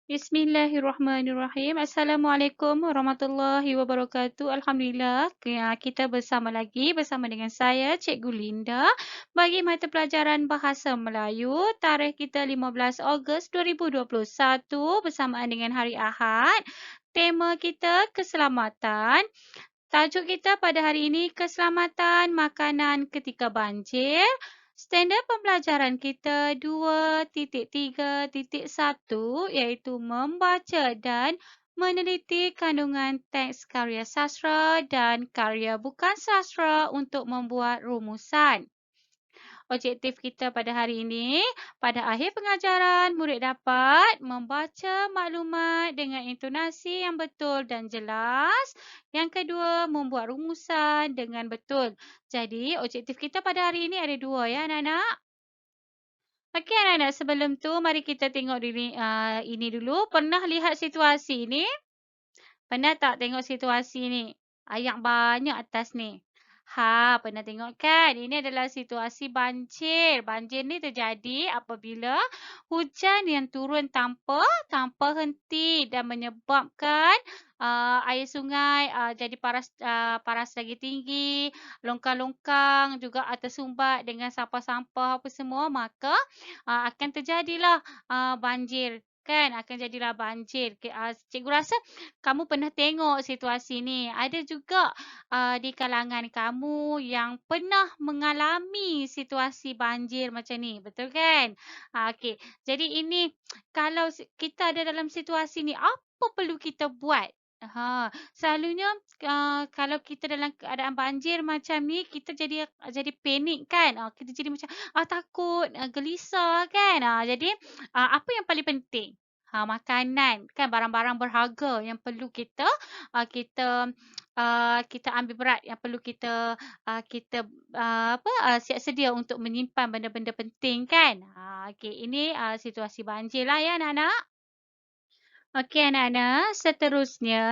Bismillahirrahmanirrahim. Assalamualaikum warahmatullahi wabarakatuh. Alhamdulillah, kita bersama lagi bersama dengan saya, Cikgu Linda, bagi mata pelajaran Bahasa Melayu. Tarikh kita 15 Ogos 2021 bersamaan dengan hari Ahad. Tema kita keselamatan. Tajuk kita pada hari ini keselamatan makanan ketika banjir. Standard pembelajaran kita 2.3.1 iaitu membaca dan meneliti kandungan teks karya sastra dan karya bukan sastra untuk membuat rumusan. Objektif kita pada hari ini, pada akhir pengajaran, murid dapat membaca maklumat dengan intonasi yang betul dan jelas. Yang kedua, membuat rumusan dengan betul. Jadi, objektif kita pada hari ini ada dua ya anak-anak. Okey anak-anak, sebelum tu mari kita tengok ini dulu. Pernah lihat situasi ni? Pernah tak tengok situasi ni? Ayat banyak atas ni. Pernah tengok kan? Ini adalah situasi banjir. Banjir ni terjadi apabila hujan yang turun tanpa henti dan menyebabkan air sungai jadi paras lagi tinggi, longkang-longkang juga tersumbat dengan sampah-sampah apa semua, maka akan terjadilah banjir. Kan akan jadilah banjir. Cikgu rasa kamu pernah tengok situasi ni. Ada juga di kalangan kamu yang pernah mengalami situasi banjir macam ni. Betul kan? Okey. Jadi ini kalau kita ada dalam situasi ni, apa perlu kita buat? Selalunya kalau kita dalam keadaan banjir macam ni, kita jadi panik kan? Kita jadi macam takut, gelisah kan? Jadi apa yang paling penting? Makanan kan barang-barang berharga yang perlu kita uh, kita kita ambil berat, yang perlu kita siap sedia untuk menyimpan benda-benda penting kan. Okey, ini situasi banjir lah ya anak-anak. Okey anak-anak, seterusnya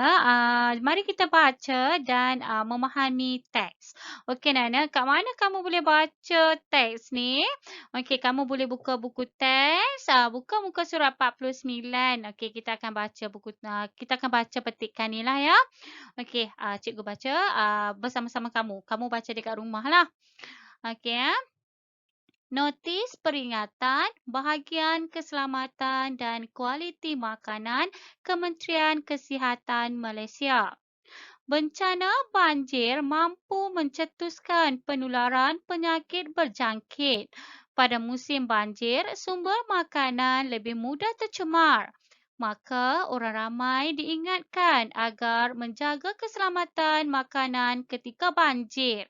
mari kita baca dan memahami teks. Okey anak-anak, kat mana kamu boleh baca teks ni? Okey, kamu boleh buka buku teks, buka muka surat 49. Okey, kita akan baca petikan ni lah ya. Okey, cikgu baca bersama-sama kamu. Kamu baca dekat rumah lah. Okey ya. Notis peringatan bahagian keselamatan dan kualiti makanan Kementerian Kesihatan Malaysia. Bencana banjir mampu mencetuskan penularan penyakit berjangkit. Pada musim banjir, sumber makanan lebih mudah tercemar. Maka orang ramai diingatkan agar menjaga keselamatan makanan ketika banjir.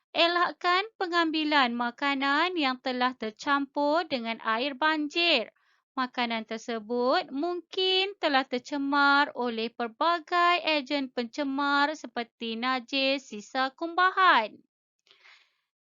Elakkan pengambilan makanan yang telah tercampur dengan air banjir. Makanan tersebut mungkin telah tercemar oleh pelbagai ejen pencemar seperti najis sisa kumbahan.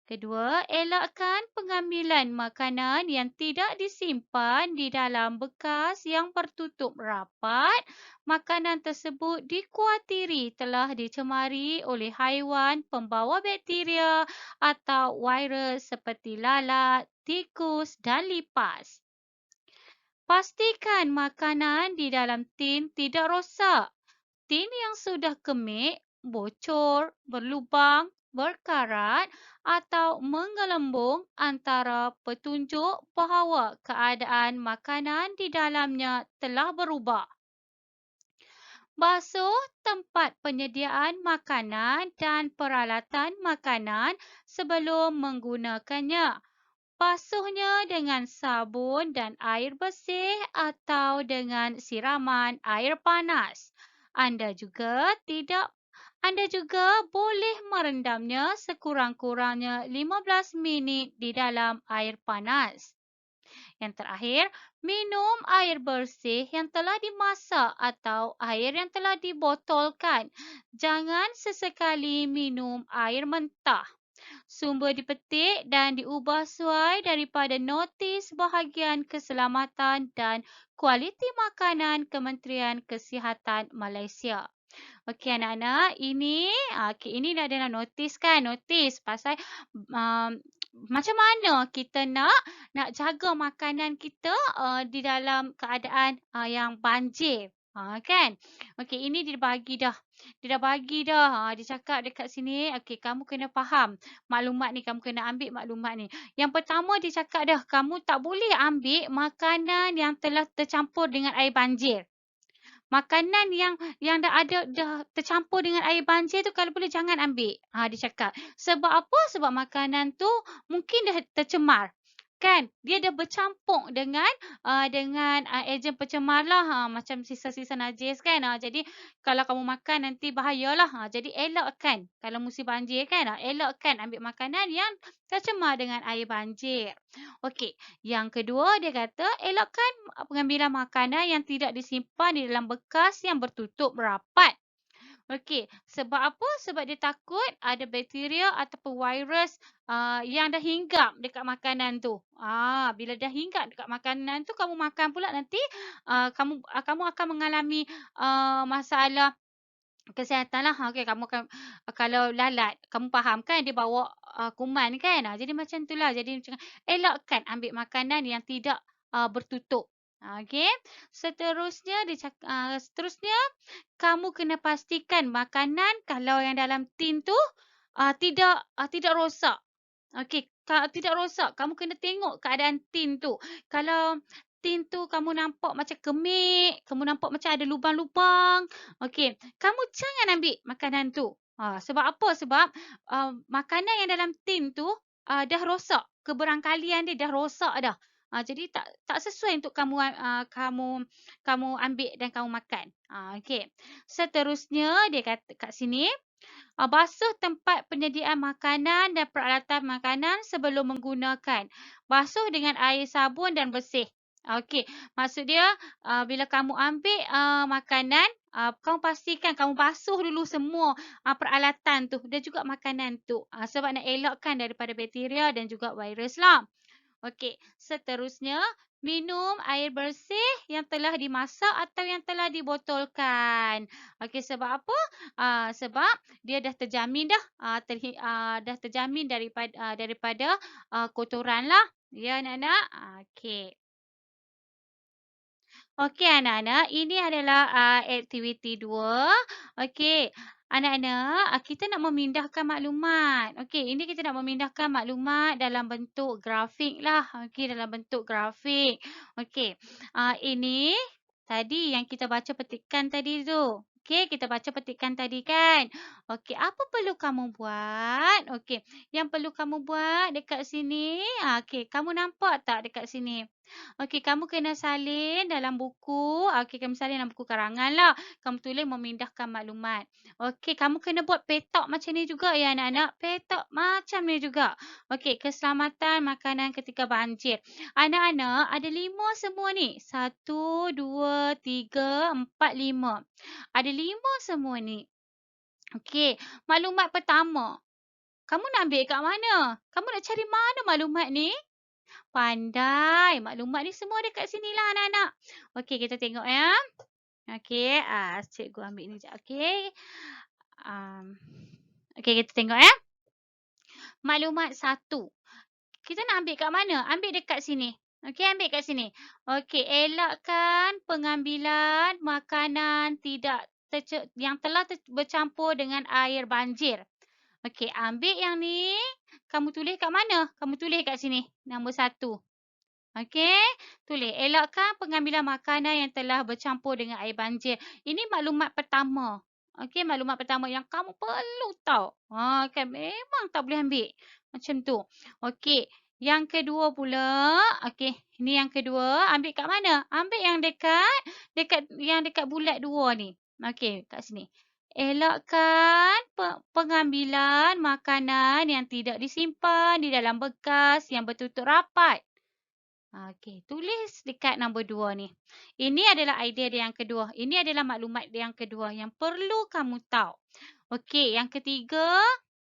Kedua, elakkan pengambilan makanan yang tidak disimpan di dalam bekas yang tertutup rapat. Makanan tersebut dikuatiri telah dicemari oleh haiwan pembawa bakteria atau virus seperti lalat, tikus dan lipas. Pastikan makanan di dalam tin tidak rosak. Tin yang sudah kemik, bocor, berlubang, berkarat atau menggelembung antara petunjuk bahawa keadaan makanan di dalamnya telah berubah. Basuh tempat penyediaan makanan dan peralatan makanan sebelum menggunakannya. Basuhnya dengan sabun dan air bersih atau dengan siraman air panas. Anda juga boleh merendamnya sekurang-kurangnya 15 minit di dalam air panas. Yang terakhir, minum air bersih yang telah dimasak atau air yang telah dibotolkan. Jangan sesekali minum air mentah. Sumber dipetik dan diubah sesuai daripada notis bahagian keselamatan dan kualiti makanan Kementerian Kesihatan Malaysia. Okey anak-anak, ini adalah notis kan? Notis pasal macam mana kita nak jaga makanan kita di dalam keadaan yang banjir. Kan? Okey, ini dia bagi dah. Dia dah bagi dah. Dia cakap dekat sini, okey, kamu kena faham maklumat ni, kamu kena ambil maklumat ni. Yang pertama dia cakap dah, kamu tak boleh ambil makanan yang telah tercampur dengan air banjir. Makanan yang dah tercampur dengan air banjir tu kalau boleh jangan ambil. Dia cakap. Sebab apa? Sebab makanan tu mungkin dah tercemar. Kan? Dia dah bercampur dengan ejen pencemar lah. Macam sisa-sisa najis kan. Jadi kalau kamu makan nanti bahayalah. Jadi elakkan. Kalau musim banjir kan. Elakkan ambil makanan yang tercemar dengan air banjir. Okey. Yang kedua dia kata elakkan pengambilan makanan yang tidak disimpan di dalam bekas yang bertutup rapat. Okey, sebab apa? Sebab dia takut ada bakteria ataupun virus yang dah hinggap dekat makanan tu. Bila dah hinggap dekat makanan tu, kamu makan pula nanti kamu akan mengalami masalah kesihatan lah. Okey, kamu akan kalau lalat, kamu faham kan dia bawa kuman kan? Jadi macam itulah. Jadi macam elakkan ambil makanan yang tidak bertutup. Okey. Seterusnya kamu kena pastikan makanan kalau yang dalam tin tu tidak rosak. Okey, tidak rosak. Kamu kena tengok keadaan tin tu. Kalau tin tu kamu nampak macam kemik, kamu nampak macam ada lubang-lubang, okey, kamu jangan ambil makanan tu. Sebab apa? Sebab makanan yang dalam tin tu dah rosak. Keberangkalian dia dah rosak dah. Jadi tak sesuai untuk kamu ambil dan kamu makan. Okey. Seterusnya dia kata kat sini, basuh tempat penyediaan makanan dan peralatan makanan sebelum menggunakan. Basuh dengan air sabun dan bersih. Okey, maksud dia bila kamu ambil makanan, kamu pastikan kamu basuh dulu semua peralatan tu dan juga makanan tu. Sebab nak elakkan daripada bakteria dan juga virus lah. Okey, seterusnya minum air bersih yang telah dimasak atau yang telah dibotolkan. Okey, sebab apa? Sebab dia dah terjamin dah, dah terjamin daripada kotoran lah. Ya, anak-anak? Okey. Okey anak-anak, ini adalah aktiviti 2. Okey, anak-anak, kita nak memindahkan maklumat. Okey, ini kita nak memindahkan maklumat dalam bentuk grafik lah. Okey, dalam bentuk grafik. Okey, ini tadi yang kita baca petikan tadi tu. Okey, kita baca petikan tadi kan. Okey, apa perlu kamu buat? Okey, yang perlu kamu buat dekat sini. Okey, kamu nampak tak dekat sini? Okey, kamu kena salin dalam buku. Okey, kamu salin dalam buku karangan lah. Kamu tulis memindahkan maklumat. Okey, kamu kena buat petak macam ni juga ya anak-anak. Petak macam ni juga. Okey, keselamatan makanan ketika banjir. Anak-anak ada 5 semua ni. 1, 2, 3, 4, 5. Ada 5 semua ni. Okey, maklumat pertama. Kamu nak ambil kat mana? Kamu nak cari mana maklumat ni? Pandai. Maklumat ni semua ada kat sini lah anak-anak. Okey, kita tengok ya. Okey, cikgu ambil ni sekejap. Okey. Okey, kita tengok ya. Maklumat 1. Kita nak ambil kat mana? Ambil dekat sini. Okey, ambil kat sini. Okey, elakkan pengambilan makanan yang telah bercampur dengan air banjir. Okey, ambil yang ni. Kamu tulis kat mana? Kamu tulis kat sini. Nombor 1. Okey, tulis. Elakkan pengambilan makanan yang telah bercampur dengan air banjir. Ini maklumat pertama. Okey, maklumat pertama yang kamu perlu tahu. Kan memang tak boleh ambil. Macam tu. Okey, yang kedua pula. Okey, ini yang kedua. Ambil kat mana? Ambil yang dekat bulat 2 ni. Okey, kat sini. Elakkan pengambilan makanan yang tidak disimpan di dalam bekas yang bertutup rapat. Okey, tulis dekat nombor 2 ni. Ini adalah idea dia yang kedua. Ini adalah maklumat dia yang kedua yang perlu kamu tahu. Okey, yang ketiga.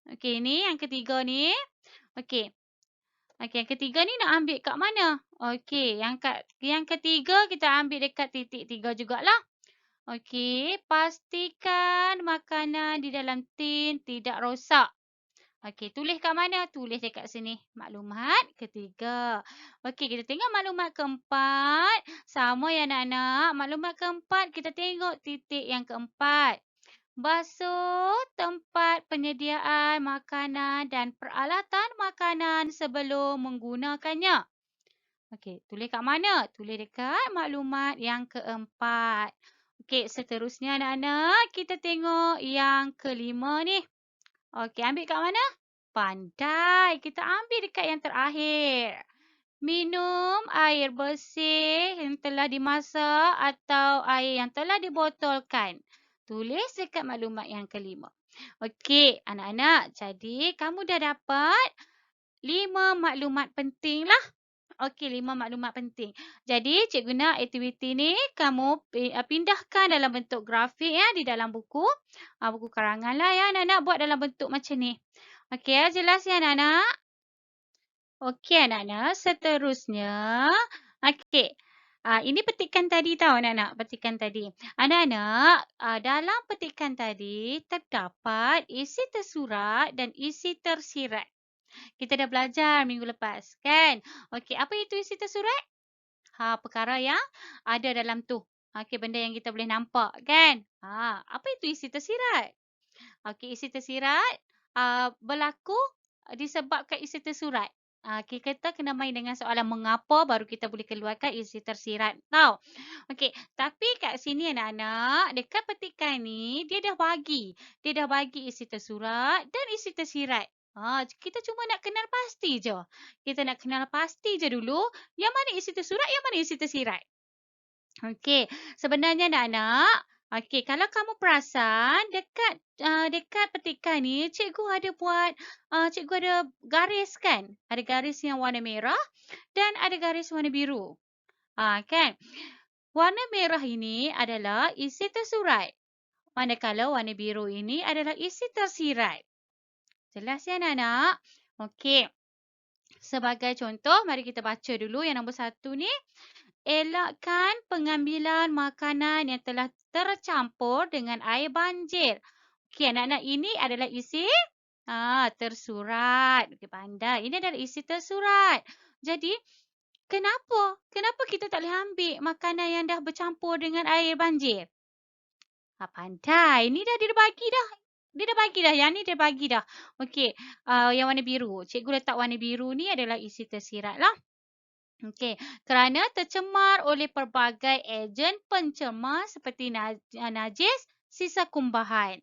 Okey, ni yang ketiga ni. Okey. Okey, yang ketiga ni nak ambil kat mana? Okey, yang ketiga kita ambil dekat titik 3 jugalah. Okey, pastikan makanan di dalam tin tidak rosak. Okey, tulis kat mana? Tulis dekat sini. Maklumat ketiga. Okey, kita tengok maklumat keempat. Sama ya anak-anak. Maklumat keempat, kita tengok titik yang keempat. Basuh tempat penyediaan makanan dan peralatan makanan sebelum menggunakannya. Okey, tulis kat mana? Tulis dekat maklumat yang keempat. Okey, seterusnya anak-anak, kita tengok yang kelima ni. Okey, ambil kat mana? Pandai. Kita ambil dekat yang terakhir. Minum air bersih yang telah dimasak atau air yang telah dibotolkan. Tulis dekat maklumat yang kelima. Okey, anak-anak. Jadi, kamu dah dapat 5 maklumat penting lah. Okey, 5 maklumat penting. Jadi, cikgu nak aktiviti ni kamu pindahkan dalam bentuk grafik ya di dalam buku. Buku karangan lah ya anak-anak buat dalam bentuk macam ni. Okey ya, jelas ya anak-anak? Okey anak-anak, seterusnya. Okey. Ini petikan tadi tau anak-anak, petikan tadi. Anak-anak, dalam petikan tadi terdapat isi tersurat dan isi tersirat. Kita dah belajar minggu lepas, kan? Okey, apa itu isi tersurat? Perkara yang ada dalam tu. Okey, benda yang kita boleh nampak, kan? Apa itu isi tersirat? Okey, isi tersirat berlaku disebabkan isi tersurat. Kita kena main dengan soalan mengapa baru kita boleh keluarkan isi tersirat. Tahu? Okey, tapi kat sini anak-anak, dekat petikan ni dia dah bagi. Dia dah bagi isi tersurat dan isi tersirat. Kita cuma nak kenal pasti je. Kita nak kenal pasti je dulu yang mana isi tersurat, yang mana isi tersirat. Okey, sebenarnya anak-anak, okey, kalau kamu perasan dekat petikan ni cikgu ada buat cikgu ada garis kan? Ada garis yang warna merah dan ada garis warna biru. Kan? Warna merah ini adalah isi tersurat. Manakala warna biru ini adalah isi tersirat. Jelas ya anak-anak? Okey. Sebagai contoh, mari kita baca dulu yang nombor 1 ni. Elakkan pengambilan makanan yang telah tercampur dengan air banjir. Okey anak-anak, ini adalah isi tersurat. Okey, pandai. Ini adalah isi tersurat. Jadi, kenapa? Kenapa kita tak boleh ambil makanan yang dah bercampur dengan air banjir? Pandai. Ini dah dia dah bagi dah. Dia dah bagi dah. Yang ni dia bagi dah. Okey, yang warna biru. Cikgu letak warna biru ni adalah isi tersirat lah. Okey, kerana tercemar oleh pelbagai ejen pencemar seperti najis, sisa kumbahan.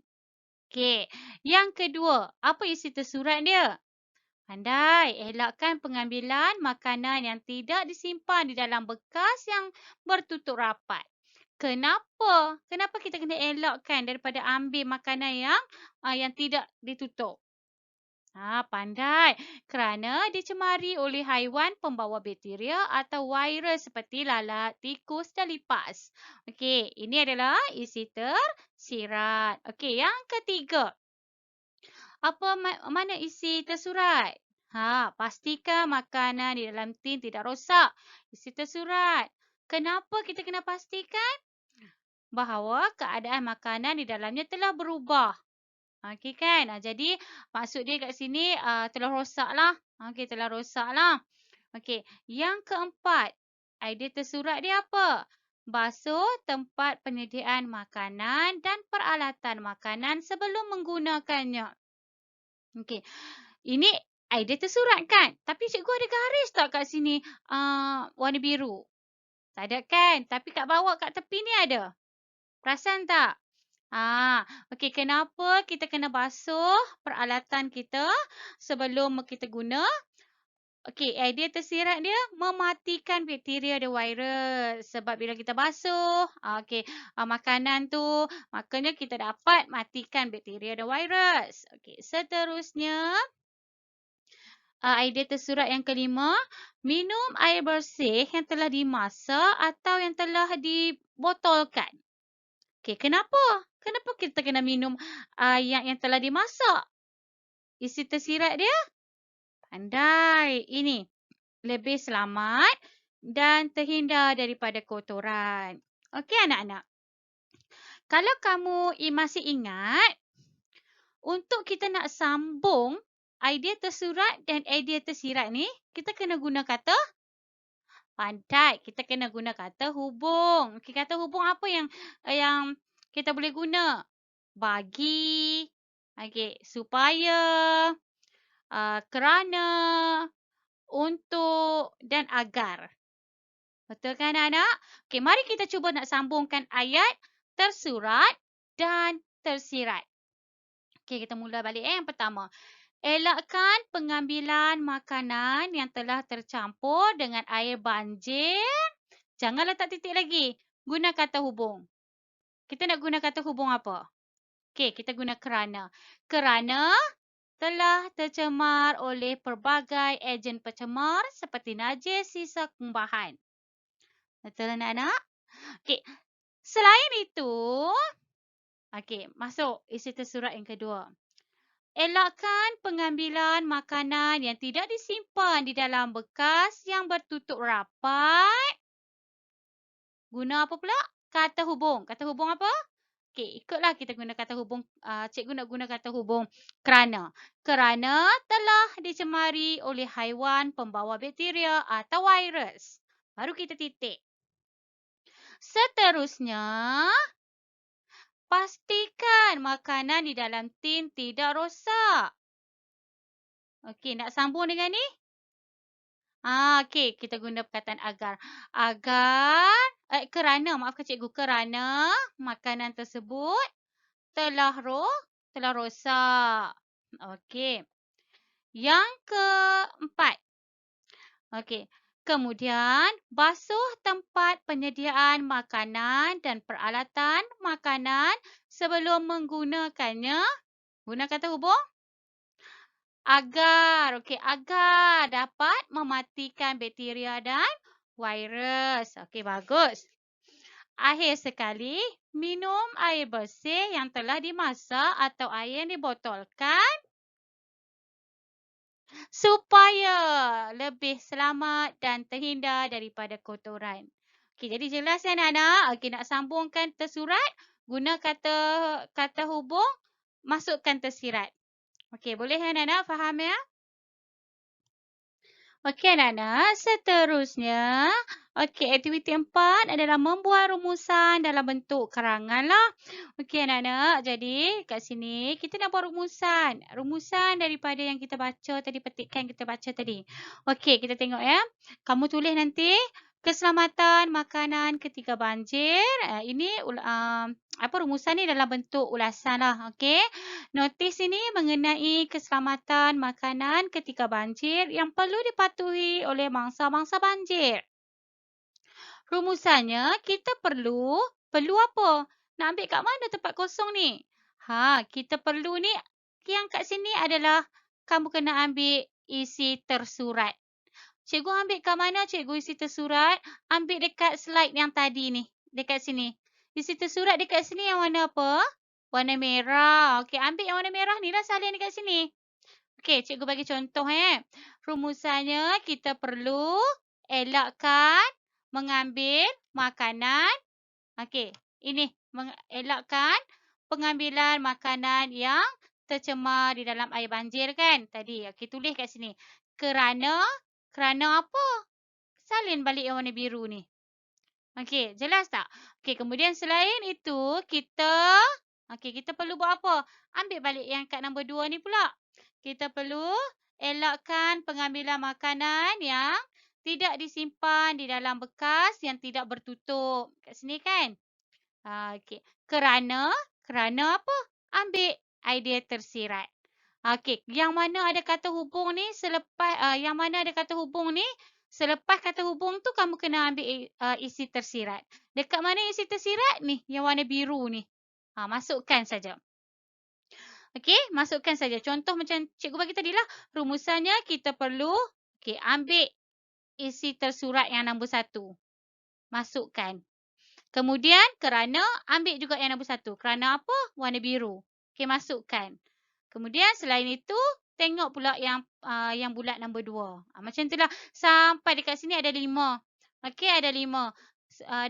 Okey, yang kedua, apa isi tersurat dia? Pandai, elakkan pengambilan makanan yang tidak disimpan di dalam bekas yang bertutup rapat. Kenapa? Kenapa kita kena elakkan daripada ambil makanan yang tidak ditutup? Pandai. Kerana dicemari oleh haiwan pembawa bakteria atau virus seperti lalat, tikus dan lipas. Okey, ini adalah isi tersirat. Okey, yang ketiga. Mana isi tersurat? Pastikan makanan di dalam tin tidak rosak. Isi tersurat. Kenapa kita kena pastikan? Bahawa keadaan makanan di dalamnya telah berubah. Okey kan? Jadi maksud dia kat sini telah rosak lah. Okey, telah rosak lah. Okey, yang keempat. Idea tersurat dia apa? Basuh tempat penyediaan makanan dan peralatan makanan sebelum menggunakannya. Okey, ini idea tersurat kan? Tapi cikgu ada garis tak kat sini warna biru? Tak ada kan? Tapi kat bawah kat tepi ni ada. Perasan tak? Okey, kenapa kita kena basuh peralatan kita sebelum kita guna? Okey, idea tersirat dia mematikan bakteria dan virus. Sebab bila kita basuh, makanan tu, makanya kita dapat matikan bakteria dan virus. Okey, seterusnya, idea tersurat yang kelima, minum air bersih yang telah dimasak atau yang telah dibotolkan. Okey, kenapa? Kenapa kita kena minum yang telah dimasak? Isi tersirat dia? Pandai. Ini. Lebih selamat dan terhindar daripada kotoran. Okey anak-anak. Kalau kamu masih ingat, untuk kita nak sambung idea tersurat dan idea tersirat ni, kita kena guna kata pandai. Kita kena guna kata hubung. Okey, kata hubung apa yang kita boleh guna? Bagi, okey, supaya, kerana, untuk dan agar. Betul kan anak-anak? Okey, mari kita cuba nak sambungkan ayat tersurat dan tersirat. Okey, kita mula balik yang pertama. Elakkan pengambilan makanan yang telah tercampur dengan air banjir. Jangan letak titik lagi. Guna kata hubung. Kita nak guna kata hubung apa? Okey, kita guna kerana. Kerana telah tercemar oleh pelbagai ejen pencemar seperti najis, sisa kumbahan. Betul anak-anak? Okey, selain itu, okey, masuk isi tersurat yang kedua. Elakkan pengambilan makanan yang tidak disimpan di dalam bekas yang bertutup rapat. Guna apa pula? Kata hubung. Kata hubung apa? Okey, ikutlah kita guna kata hubung. Cikgu nak guna kata hubung kerana. Kerana telah dicemari oleh haiwan pembawa bakteria atau virus. Baru kita titik. Seterusnya, pastikan makanan di dalam tin tidak rosak. Okey, nak sambung dengan ni? Okey, kita guna perkataan agar. Kerana, maafkan cikgu, kerana makanan tersebut telah rosak. Okey. Yang keempat. Okey. Kemudian, basuh tempat penyediaan makanan dan peralatan makanan sebelum menggunakannya. Guna kata hubung? Agar. Okey, agar dapat mematikan bakteria dan virus. Okey, bagus. Akhir sekali, minum air bersih yang telah dimasak atau air yang dibotolkan supaya lebih selamat dan terhindar daripada kotoran. Okey, jadi jelas ya anak-anak? Okey, nak sambungkan tersurat, guna kata hubung, masukkan tersirat. Okey, boleh ya anak-anak? Faham ya? Okey anak-anak, seterusnya, okey, aktiviti 4 adalah membuat rumusan dalam bentuk karangan lah. Okey anak-anak, jadi kat sini kita nak buat rumusan. Rumusan daripada yang kita baca tadi, petikan kita baca tadi. Okey, kita tengok ya. Kamu tulis nanti keselamatan makanan ketika banjir. Ini rumusan ni dalam bentuk ulasan lah. Okey. Notis ini mengenai keselamatan makanan ketika banjir yang perlu dipatuhi oleh mangsa-mangsa banjir. Rumusannya, kita perlu apa? Nak ambil kat mana tempat kosong ni? Kita perlu ni, yang kat sini adalah kamu kena ambil isi tersurat. Cikgu ambil kat mana cikgu isi tersurat? Ambil dekat slide yang tadi ni. Dekat sini. Isi tersurat dekat sini yang warna apa? Warna merah. Okey, ambil yang warna merah ni lah salin dekat sini. Okey, cikgu bagi contoh Rumusannya, kita perlu elakkan mengambil makanan. Okey, ini. Elakkan pengambilan makanan yang tercemar di dalam air banjir kan? Tadi. Okey, tulis kat sini. Kerana apa? Salin balik yang warna biru ni. Okey, jelas tak? Okey, kemudian selain itu, kita perlu buat apa? Ambil balik yang kat nombor 2 ni pula. Kita perlu elakkan pengambilan makanan yang tidak disimpan di dalam bekas yang tidak bertutup. Kat sini kan? Okey. Kerana apa? Ambil idea tersirat. Okey, yang mana ada kata hubung ni selepas kata hubung tu kamu kena ambil isi tersirat. Dekat mana isi tersirat ni? Yang warna biru ni. Masukkan saja. Okey, masukkan saja. Contoh macam cikgu bagi tadilah. Rumusannya kita perlu ambil isi tersurat yang nombor 1. Masukkan. Kemudian kerana ambil juga yang nombor 1. Kerana apa? Warna biru. Okey, masukkan. Kemudian selain itu, tengok pula yang bulat nombor 2. Macam itulah. Sampai dekat sini ada 5. Okey, ada 5.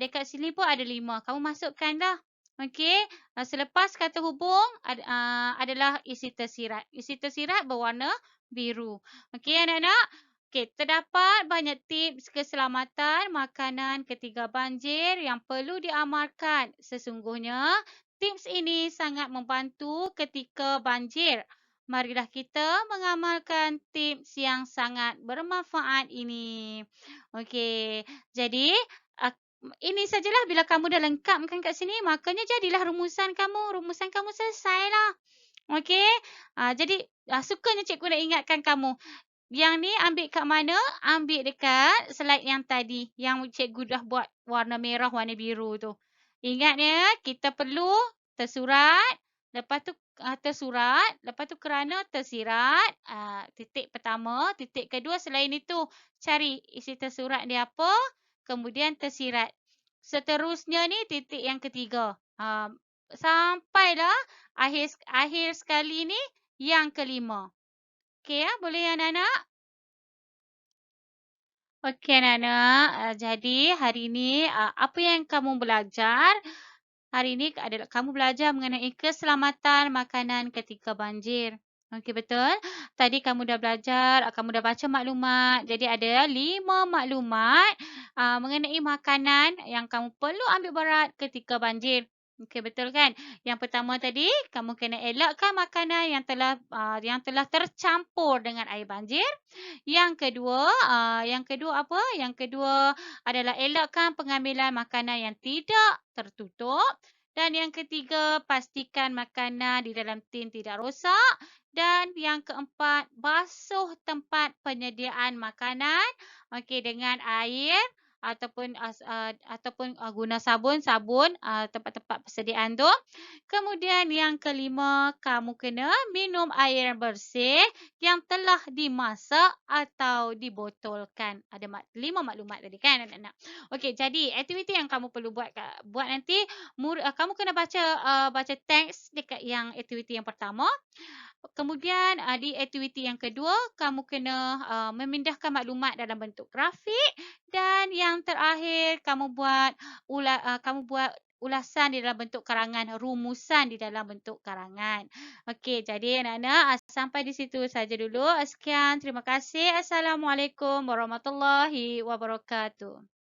Dekat sini pun ada 5. Kamu masukkanlah. Okey, selepas kata hubung adalah isi tersirat. Isi tersirat berwarna biru. Okey anak-anak? Okey, terdapat banyak tips keselamatan makanan ketika banjir yang perlu diamalkan. Sesungguhnya, tips ini sangat membantu ketika banjir. Marilah kita mengamalkan tips yang sangat bermanfaat ini. Okey, jadi ini sajalah bila kamu dah lengkapkan kat sini, makanya jadilah rumusan kamu. Rumusan kamu selesailah. Okey? Jadi, sukanya cikgu nak ingatkan kamu. Yang ni ambil kat mana? Ambil dekat slide yang tadi, yang cikgu dah buat warna merah, warna biru tu. Ingat ya, kita perlu tersurat, lepas tu tersurat, lepas tu kerana tersirat, titik pertama, titik kedua selain itu cari isi tersurat dia apa, kemudian tersirat. Seterusnya ni titik yang ketiga. Sampailah akhir sekali ni yang kelima. Okey ya, boleh ya anak-anak? Okey anak-anak, jadi hari ini apa yang kamu belajar? Hari ini adalah kamu belajar mengenai keselamatan makanan ketika banjir. Okey betul? Tadi kamu dah belajar, kamu dah baca maklumat. Jadi ada 5 maklumat mengenai makanan yang kamu perlu ambil berat ketika banjir. Okey betul kan? Yang pertama tadi, kamu kena elakkan makanan yang telah tercampur dengan air banjir. Yang kedua apa? Yang kedua adalah elakkan pengambilan makanan yang tidak tertutup. Dan yang ketiga, pastikan makanan di dalam tin tidak rosak. Dan yang keempat, basuh tempat penyediaan makanan dengan air ataupun guna sabun tempat-tempat persediaan tu. Kemudian yang kelima, kamu kena minum air bersih yang telah dimasak atau dibotolkan. Ada 5 maklumat tadi kan anak-anak. Okey, jadi aktiviti yang kamu perlu buat nanti, kamu kena baca teks dekat yang aktiviti yang pertama. Kemudian di aktiviti yang kedua, kamu kena memindahkan maklumat dalam bentuk grafik dan yang terakhir kamu buat ulasan di dalam bentuk karangan, rumusan di dalam bentuk karangan. Okey, jadi anak-anak sampai di situ saja dulu. Sekian, terima kasih. Assalamualaikum warahmatullahi wabarakatuh.